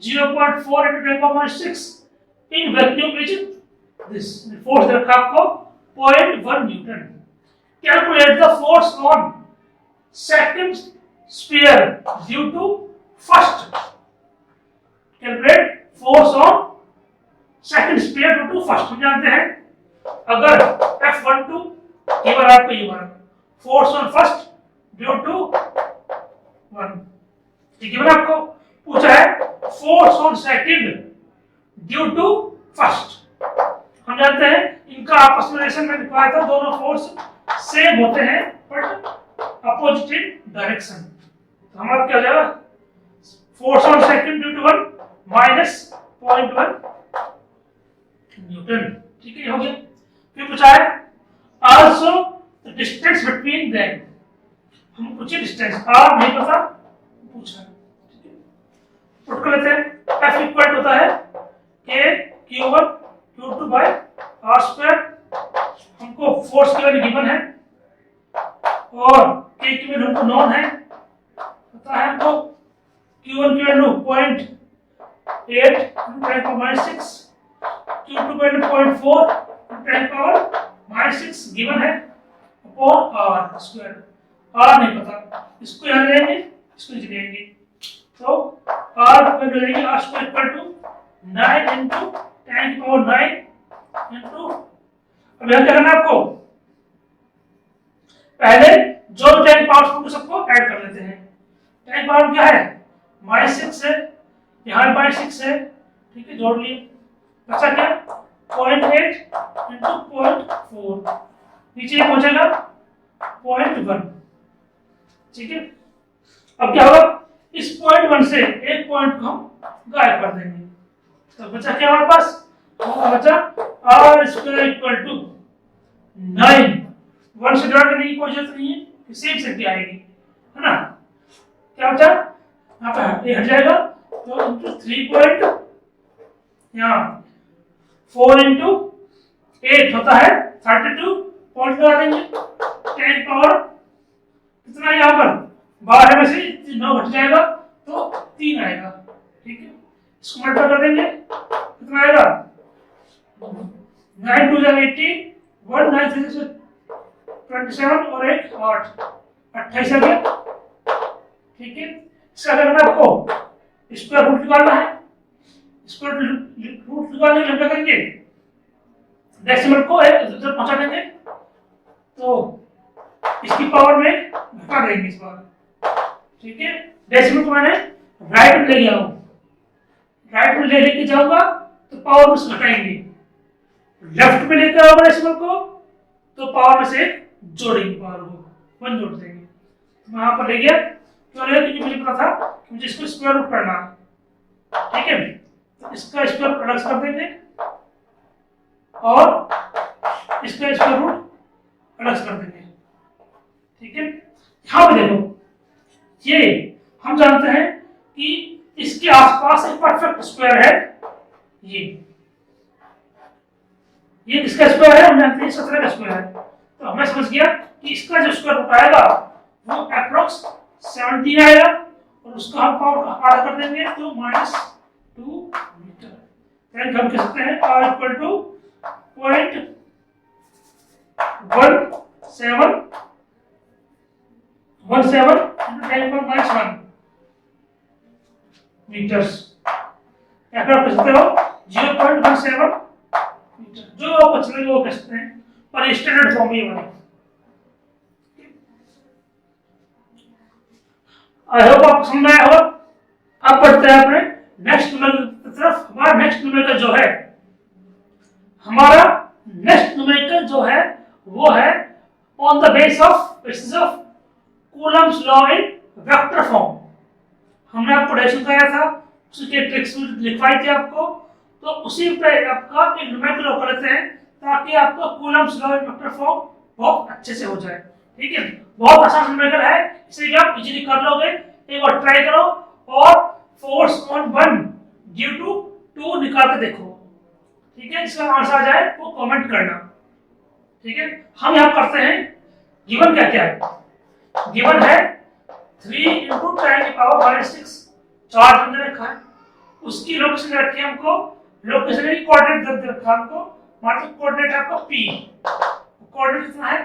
Speaker 1: 0.4 into 10⁻⁶ in vacuum is this। Force रखा आपको 0.1 newton. Calculate the force on second sphere due to first. Calculate force on second sphere due to first. हम जानते हैं अगर F12 केवल आपको ये वाला force on first due to 1, ठीक है, आपको पूछा है force on second due to first. हम जानते हैं इनका आपस में रिलेशन में दिखाया था, दोनों फोर्स सेम होते हैं बट अपोजिट डायरेक्शन। तो हमारा क्या हो जाएगा, force on second due to 1 minus 0.1 newton. ठीक है, हो गया। फिर पूछा है also the distance between them. हम पूछे डिस्टेंस, आर नहीं पता, पूछा। ठीक है, पुट कर लेते हैं। F इक्वल होता है K Q1 Q2 by R square. हमको फोर्स की वैल्यू गिवन है और K की वैल्यू हमको नॉन है, पता है हमको Q1 की वैल्यू 0.8 10⁻⁶, Q2 की वैल्यू 0.4 10⁻⁶ गिवन है अपॉन R स्क्वायर। R नहीं पता, इसको यहां ले लेंगे, इसको नीचे ले लेंगे, तो R वैल्यू लेंगे R square equal to 9 into 10⁹ into, अब यहां क्या करना है आपको, पहले जो 10 पावर्स को सबको ऐड कर लेते हैं। 10 पावर क्या है, -6 है, यहां -6 है, ठीक है, जोड़ लिए, बचा क्या 0.8 इंटू 0.4, नीचे पहुंचेगा 0.1। ठीक है, अब क्या होगा, इस 0.1 से एक पॉइंट को हम गायब कर देंगे, तो बचा क्या हमारे पास, बचा R स्क्वायर इक्वल टू 9। 1 से डिवाइड करने की कोई जरूरत नहीं है, सेम संख्या आएगी, है ना। क्या बचा, यहाँ पे ये हट जाएगा, तो इंटू 3 पॉइंट, यहाँ 4 इंटू 8 होता है 32 पॉइंट लगा देंगे, 10 पावर कितना यहाँ पर 12 में से 9 घट जाएगा तो 3 आएगा, ठीक है। इसको मल्टीप्लाई कर देंगे, कितना आएगा 9 2 18, 1 9 3 से 27 और 1 8, 28 आ गया, ठीक है। इसका अगर मैं आपको स्क्वायर रूट निकालना है, स्क्वायर रूट निकालने के लिए क्या करेंगे, डेसिमल को इधर पहुंचा देंगे, तो इसकी पावर में घटा देंगे इस बार, ठीक है। डेसिमल को मैंने राइट में ले गया हूं, राइट में लेके जाऊंगा तो पावर में से घटाएंगे, लेफ्ट में लेकर आओगे डेसिमल को तो पावर में से जोड़ेंगे, पावर को 1 जोड़ देंगे। तो मैं यहाँ पर ले गया, क्यों ले, क्योंकि मुझे पता था कि मुझे इसको स्क्वायर रूट करना है, ठीक है। तो इसका स्क्वायर रूट अलग कर देंगे और इसका स्क्वायर रूट अलग कर देंगे, ठीक है। यहाँ पे देखो, ये हम जानते हैं कि इसके आसपास एक परफेक्ट स्क्वायर है, ये किसका स्क्वायर है, हम जानते हैं 17 का स्क्वायर है। तो हमें समझ गया कि इसका जो स्क्वायर रूट आएगा वो अप्रोक्स 17 आएगा, और उसका हम पावर आधा कर देंगे तो -2 मीटर। देन हम कह सकते हैं r equal to 0.17 into 10⁻⁻1 metres, या फिर आप कह सकते हो 0.17 मीटर, जो आपको अच्छा लगे वो कह सकते हैं, पर स्टैंडर्ड फॉर्म ये वाला। आई होप आपको समझ में आया होगा। अब बढ़ते हैं अपने नेक्स्ट न्यूमेरिकल की तरफ। हमारा नेक्स्ट न्यूमेरिकल जो है वो है on the basis of Coulomb's law in vector form. हमने आपको डेरिवेशन कराया था, उसके ट्रिक्स लिखवाई थी आपको, तो उसी पे आपका एक न्यूमेरिकल कर लेते हैं ताकि आपको Coulomb's law in vector form बहुत अच्छे से हो जाए, ठीक है। बहुत आसान न्यूमेरिकल है, इसे आप इजीली कर लोगे। एक बार ट्राई करो और फोर्स ऑन 1 ड्यू टू 2 निकाल के देखो, ठीक है। इसका आंसर आ जाए वो कमेंट करना, ठीक है। हम यहाँ करते हैं, गिवन क्या क्या है, गिवन है 3 × 10⁻⁻⁶ चार्ज हमने रखा है, उसकी लोकेशन रखी है हमको, लोकेशन की कोऑर्डिनेट दे रखा है हमको, मतलब कोऑर्डिनेट है आपका p, कोऑर्डिनेट कितना है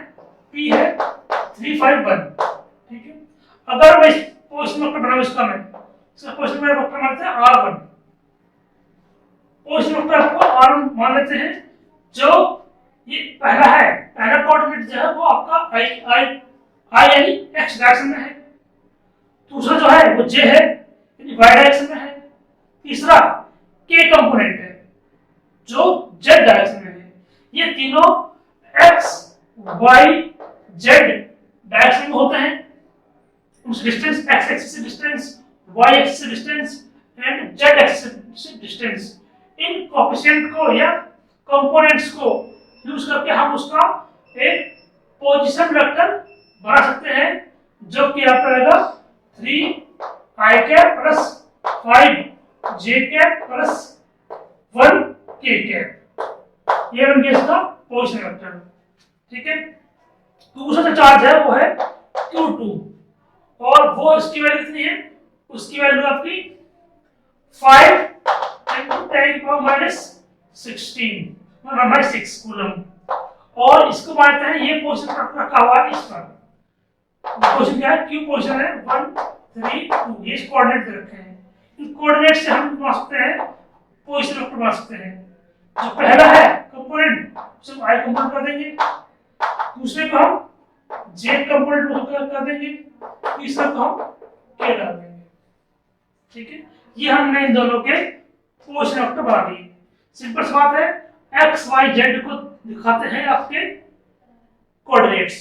Speaker 1: p है 351, ठीक है। अगर मैं पोजीशन वेक्टर बनाऊं इसका, मैं इसका पोजीशन वेक्टर मानते हैं r1, पोजीशन वेक्टर आपको r1 मान लेते हैं। जो ये पहला है, पहला कोऑर्डिनेट जो है वो आपका i यानी x डायरेक्शन में है, दूसरा जो है वो j है यानी y डायरेक्शन में है, तीसरा k कंपोनेंट है जो z डायरेक्शन में है। ये तीनों x y z डायरेक्शन में होते हैं, उस डिस्टेंस x एक्सिस से डिस्टेंस, y एक्सिस से डिस्टेंस एंड z एक्सिस से डिस्टेंस, इन कोएफिशिएंट को या कंपोनेंट्स को यूज करके हम उसका एक पोजीशन वेक्टर बना सकते हैं, जो कि आप रहेगा 3i + 5j + 1k, ये बन गया इसका पोजीशन वेक्टर, ठीक है। दूसरा जो चार्ज है वो है q2, और वो इसकी वैल्यू कितनी है, उसकी वैल्यू आपकी 5 × 10⁻⁻16 कूलम, और इसको मानते हैं ये पोजीशन रखा हुआ है इस पर, पोजीशन क्या है, q पोजीशन है 1 3 2, ये कोऑर्डिनेट दे रखे हैं, इन कोऑर्डिनेट से हम बना सकते हैं पोजीशन वेक्टर बना सकते हैं। जो पहला है कंपोनेंट उसे i कंपोनेंट कर देंगे, दूसरे को हम j कंपोनेंट कर देंगे, तीसरा को हम k डाल देंगे, ठीक है। ये हमने इन दोनों के पोजीशन वेक्टर बना दिए। सिंपल सी बात है, x y z को दिखाते हैं आपके कोऑर्डिनेट्स,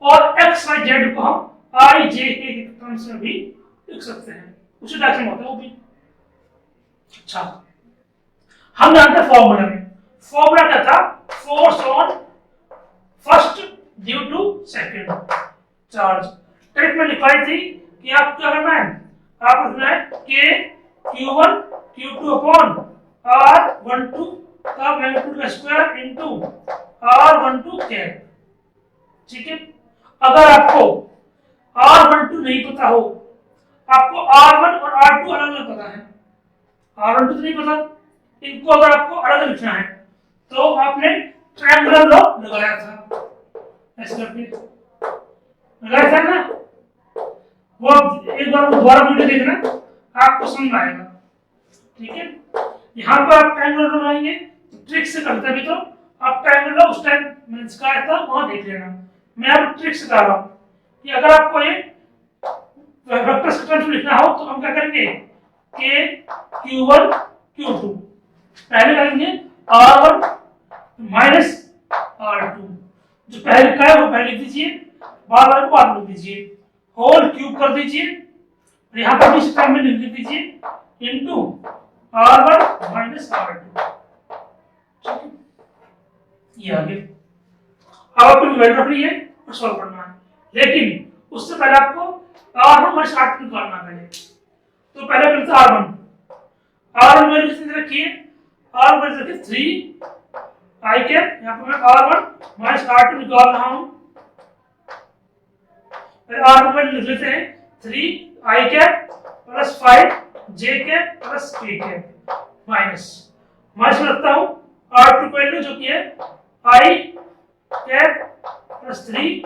Speaker 1: और x y z को हम i j k के टर्म्स में भी लिख सकते हैं, उसी डायरेक्शन में होता है वो भी। अच्छा, हम जानते हैं फॉर्मूला में, फॉर्मूला क्या था, force on first due to second. Charge. Trick में लिखवाई थी कि आप क्या करना है, आप लिखना है के Q1 Q2 अपॉन R12 का मैग्नीट्यूड का स्क्वायर इनटू R12 कैप। ठीक है, अगर आपको R12 नहीं पता हो, आपको R1 और R2 अलग अलग पता है, R12 तो नहीं पता, इनको अगर आपको अलग लिखना है तो आपने ट्रायंगुलर लॉ लगाया था, ऐसे करके लगाया था ना, वो एक बार दोबारा वीडियो देखना, आपको समझ आएगा। ठीक है, यहाँ पर आप ट्रायंगुलर लॉ लगाएंगे तो ट्रिक से करते भी तो आप ट्रायंगुलर लॉ उस टाइम मैंने सिखाया था वहां देख लेना। मैं आपको ट्रिक सिखा रहा हूँ कि अगर आपको ये वेक्टर सीक्वेंस लिखना हो तो हम क्या करेंगे, के Q1 Q2 पहले करेंगे R1 माइनस R2, जो पहले का है वो पहले लिख दीजिए, बाद वाले को बाद लिख दीजिए, होल क्यूब कर दीजिए, यहाँ पर भी इस टाइम में लिख दीजिए इनटू R1 माइनस R2। ठीक है, ये आगे अब आपको वैल्यू रखनी है और सॉल्व करना है, लेकिन उससे पहले आपको R1 माइनस R2 निकालना है। तो पहले करते हैं R1 वैल्यू कितनी रखी है, R1 वैल्यू रखी 3 I कैप, यहाँ पर मैं R1 माइनस R2 निकाल रहा हूँ, R1 वैल्यू लिख लेते हैं 3 I cap plus 5 J cap plus K cap minus में रखता हूँ R2 वैल्यू जो कि है I cap plus 3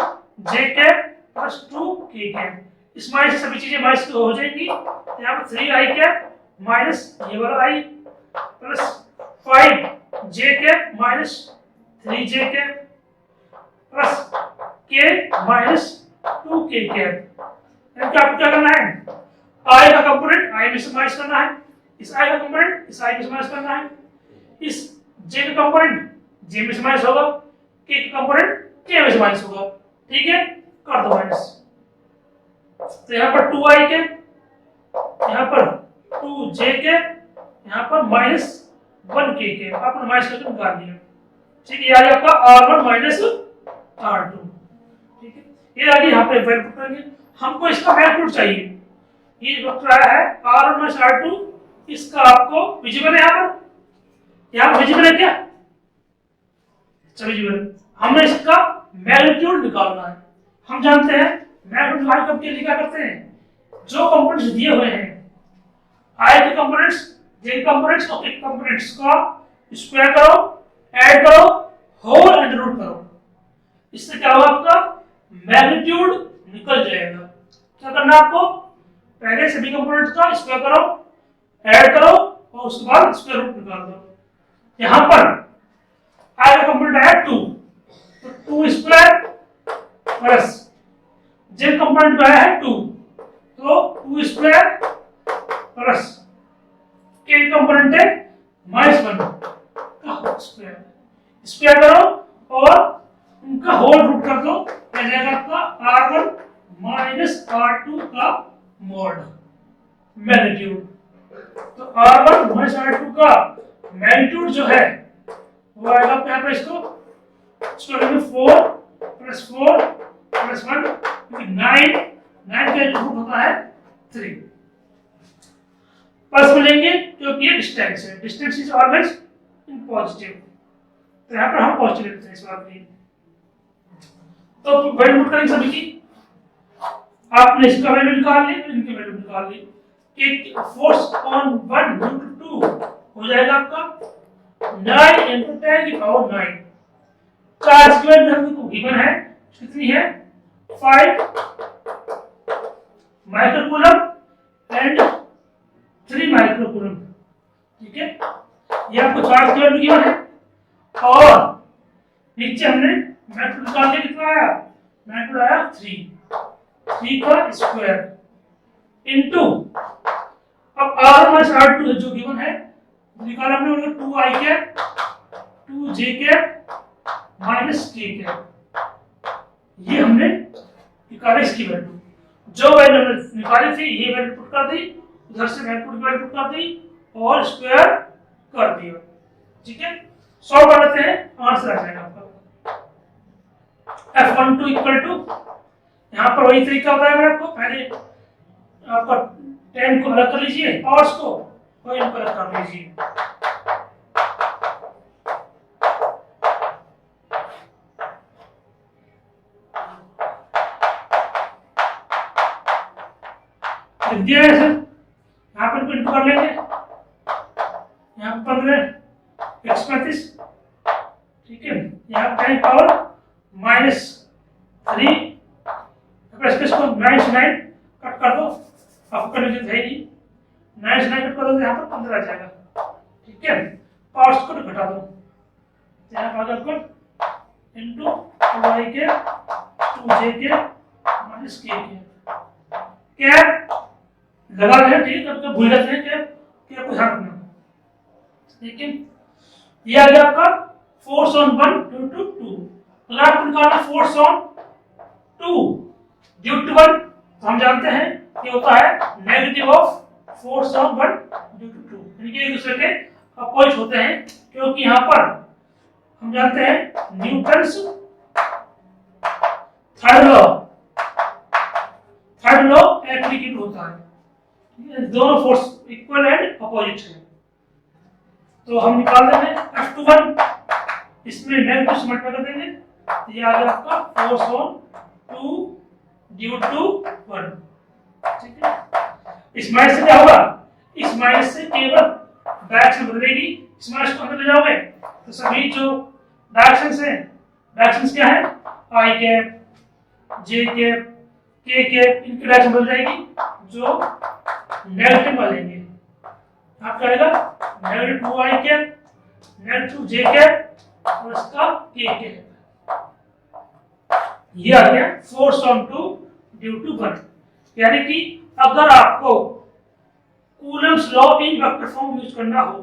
Speaker 1: J cap plus 2 K cap, इस माइनस से सभी चीजें माइनस हो जाएंगी, तो यहाँ पर 3 I कैप माइनस ये वाला I plus 5 J cap minus 3 J cap plus K minus 2 K cap. आपको क्या करना है, I का कंपोनेंट I में से माइनस करना है, इस I का कंपोनेंट इस I में से माइनस करना है, इस J का कंपोनेंट J में से माइनस होगा, K का कंपोनेंट K में से माइनस होगा। ठीक है, कर दो माइनस, तो यहाँ पर 2I के, यहाँ पर 2J के, यहाँ पर माइनस 1K के, आपने माइनस करके निकाल दिया। ठीक है, ये आपका R1 माइनस R2। ठीक है, ये आगे यहाँ पे वैल्यू पुट करेंगे, हमको इसका मैग्नीट्यूड चाहिए, ये वेक्टर आया है R1 माइनस R2, इसका आपको विजिबल है, यहाँ पर विजिबल है क्या, चलो विजिबल, हमें इसका मैग्नीट्यूड निकालना है। हम जानते हैं मैग्नीट्यूड निकालने कब के लिए क्या करते हैं, जो कंपोनेंट्स दिए हुए हैं I के कंपोनेंट्स, J के कंपोनेंट्स और K के कंपोनेंट्स का स्क्वायर करो, ऐड करो, होल अंडर रूट करो, इससे क्या होगा आपका मैग्नीट्यूड निकल जाएगा। क्या करना है आपको, पहले सभी कंपोनेंट्स का स्क्वायर करो, ऐड करो और उसके बाद स्क्वायर रूट निकाल दो। यहां पर I का कंपोनेंट आया 2, तो 2 स्क्वायर प्लस J कंपोनेंट आया है 2, तो 2 स्क्वायर प्लस K कंपोनेंट है -1 का स्क्वायर, स्क्वायर करो और उनका होल रूट कर दो, आ जाएगा आपका R1 माइनस R2 का मॉड मैग्नीट्यूड। तो R1 माइनस R2 का मैग्नीट्यूड जो है वो आएगा आपको यहाँ पे, इसको करेंगे 4 प्लस 4 प्लस 1 9 का रूट होता है 3, प्लस में लेंगे क्योंकि ये डिस्टेंस है, distance is always in positive, तो यहाँ पर हम पॉजिटिव लेते हैं इस बात में। तो वैल्यू पुट करेंगे सभी की, आपने इसका वैल्यू निकाल ली, इनकी वैल्यू निकाल ली, कि फोर्स ऑन 1 ड्यू टू 2 हो जाएगा आपका 9 into 10 की पावर 9, चार्ज की वैल्यू हमको गिवन है, कितनी है 5 माइक्रोकूलम एंड 3 माइक्रोकूलम। ठीक है, ये आपको चार्ज की वैल्यू गिवन है, और नीचे हमने मैग्नीट्यूड निकाल लिया, कितना आया, मैग्नीट्यूड आया 3 का स्क्वायर इनटू, अब R माइनस R2 जो गिवन है निकाला हमने, 2I cap 2J cap minus K cap, ये हमने निकाला इसकी वैल्यू, जो वैल्यू हमने निकाली थी ये वैल्यू पुट कर दी, उधर से मैग्नीट्यूड की वैल्यू पुट कर दी और स्क्वायर कर दिया। ठीक है, सॉल्व कर लेते हैं, आंसर आ जाएगा आपका F12 इक्वल टू यहाँ पर वही तरीका होता है मेरे आपको, पहले आपका 10 को अलग कर लीजिए, पावर्स को और इनको अलग कर लीजिए। लिख दिया है सर, यहाँ पर इनको कर लेंगे, यहाँ पर 15 x 35, ठीक है, यहाँ पर 10 पावर -3, स्पेस को 9 से 9 कट कर दो, आपको कंडीशन है नहीं, 9 से 9 कट कर दो, यहाँ पर 15 आ जाएगा, ठीक है। पावर्स को घटा दो, यहाँ पर अगर को इनटू 2y के 2j के माइनस k के, क्या लगा रहे, ठीक है, तो भूल जाते हैं क्या को ध्यान रखना, ठीक है। ये आ गया आपका फोर्स ऑन 1 ड्यू टू 2। अगर आपको निकालना फोर्स ऑन 2 ड्यू टू 1, तो हम जानते हैं ये होता है negative of force on 1 due to 2, यानी कि एक दूसरे के अपोजिट होते हैं, क्योंकि यहाँ पर हम जानते हैं न्यूटन्स थर्ड लॉ एप्लीकेट होता है, दोनों फोर्स इक्वल एंड अपोजिट है, तो हम निकाल देंगे F21, इसमें नेगेटिव से मल्टीप्लाई कर देंगे, ये आ गया आपका फोर्स ऑन 2 ड्यू टू 1, ठीक है। इस माइनस से क्या होगा, इस माइनस से केवल डायरेक्शन बदलेगी, इस माइनस को अंदर ले जाओगे तो सभी जो डायरेक्शंस हैं, डायरेक्शंस क्या है, आई कैप, जे कैप, के कैप, इनकी डायरेक्शन बदल जाएगी, जो नेगेटिव आ जाएंगे, आपका आएगा negative 2i cap, negative j cap और इसका k कैप, ये आ गया फोर्स ऑन 2 ड्यू टू 1। यानी कि अगर आपको Coulomb's law in vector form use करना हो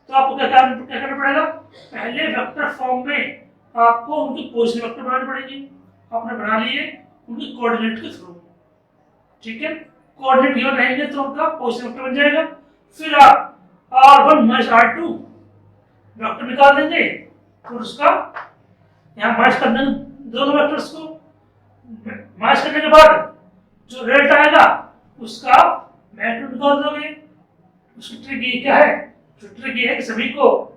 Speaker 1: तो आपको क्या करना पड़ेगा, पहले वेक्टर फॉर्म में आपको उनकी पोजीशन वेक्टर बनानी पड़ेगी, आपने बना लिए उनकी कोऑर्डिनेट के थ्रू, ठीक है, कोऑर्डिनेट गिवन रहेंगे तो उनका पोजीशन वेक्टर बन जाएगा, फिर आप R1 माइनस R2 वेक्टर निकाल देंगे, फिर उसका यहाँ माइनस कर देंगे दोनों वेक्टर्स को, माइनस करने के बाद जो रिजल्ट आएगा उसका मैग्नीट्यूड निकाल दोगे। उसकी ट्रिक ये क्या है, जो ट्रिक ये है कि सभी को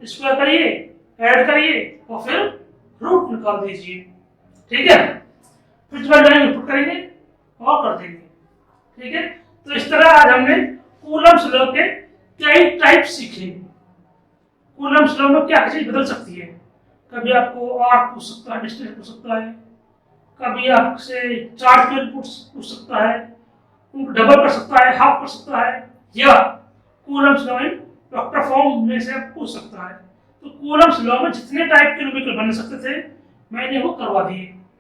Speaker 1: स्क्वायर करिए, ऐड करिए और फिर रूट निकाल दीजिए, ठीक है, फिर जो वैल्यू इनपुट करेंगे और कर देंगे, ठीक है। तो इस तरह आज हमने कूलम्स लॉ के कई टाइप सीखे। कूलम्स लॉ में क्या चीज बदल सकती है, कभी आपको आर्क पूछ सकता है, डिस्टेंस पूछ सकता है, कभी आपसे चार्ज के पूछ सकता है, उनको डबल कर सकता है, हाफ कर सकता है, या Coulomb's law in vector form में से पूछ सकता है। तो कूलम्स लॉ में जितने टाइप के न्यूमेरिकल बन सकते थे मैंने वो करवा दिए।